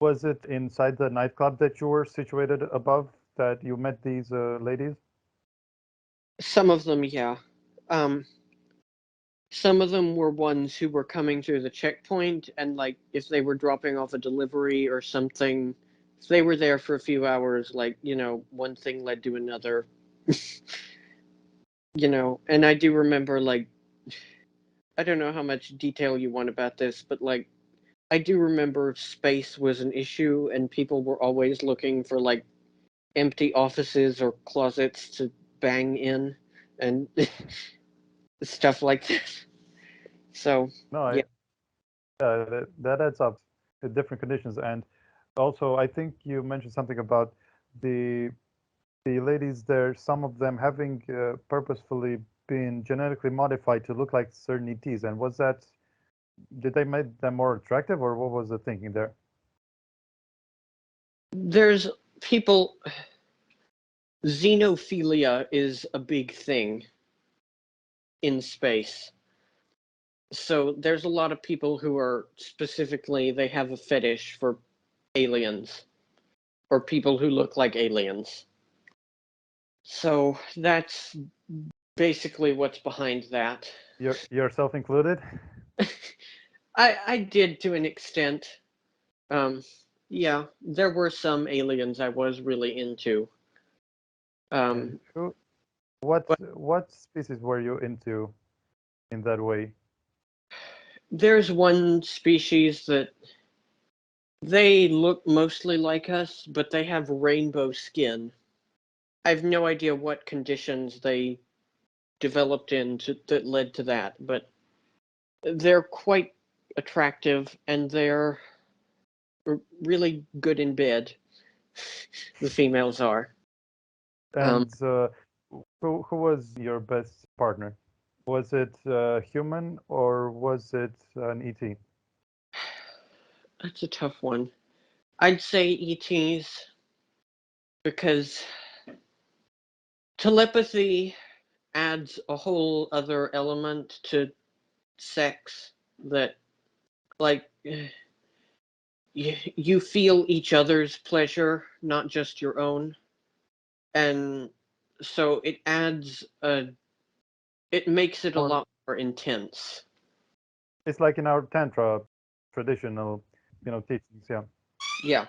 Was it inside the nightclub that you were situated above that you met these ladies? Some of them, yeah. Um, some of them were ones who were coming through the checkpoint, and like if they were dropping off a delivery or something, if they were there for a few hours, like, one thing led to another. And I do remember, like, I don't know how much detail you want about this, but like I do remember space was an issue and people were always looking for like empty offices or closets to bang in and stuff like that. So, No, yeah. that adds up to different conditions. And also, I think you mentioned something about the the ladies there, some of them having purposefully been genetically modified to look like certain ETs. And was that, did they make them more attractive, or what was the thinking there? There's people, xenophilia is a big thing in space. So there's a lot of people who are specifically, they have a fetish for aliens or people who look like aliens. So that's basically what's behind that. Yourself included? I did to an extent. Um, yeah, there were some aliens I was really into. And Um, who, but what species were you into in that way? there's one species that they look mostly like us, but they have rainbow skin. I have no idea what conditions they developed that led to that, but they're quite attractive and they're really good in bed. The females are. Um, And who was your best partner? Was it human or was it an ET? that's a tough one. I'd say ETs because telepathy adds a whole other element to sex that, like, you feel each other's pleasure, not just your own. And so it makes it a Or lot more intense. it's like in our Tantra traditional, teachings, yeah. Yeah.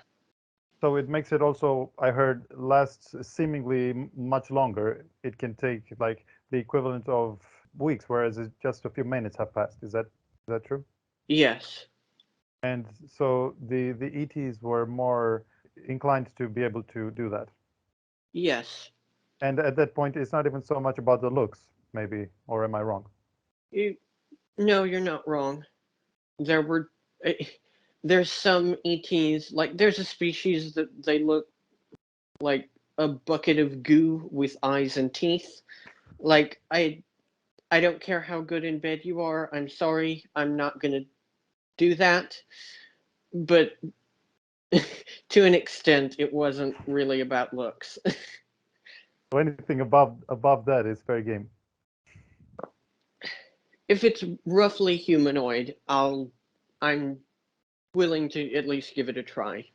So it makes it also, I heard, last seemingly much longer. It can take like the equivalent of weeks, whereas it's just a few minutes have passed. Is that true? Yes. And so the ETs were more inclined to be able to do that. Yes. And at that point, it's not even so much about the looks, maybe, or am I wrong? You, no, you're not wrong. There were eh, there's some ETs, like there's a species that they look like a bucket of goo with eyes and teeth. Like I don't care how good in bed you are. I'm sorry. I'm not going to do that. But to an extent it wasn't really about looks. So anything above that is fair game. If it's roughly humanoid, I'm willing to at least give it a try.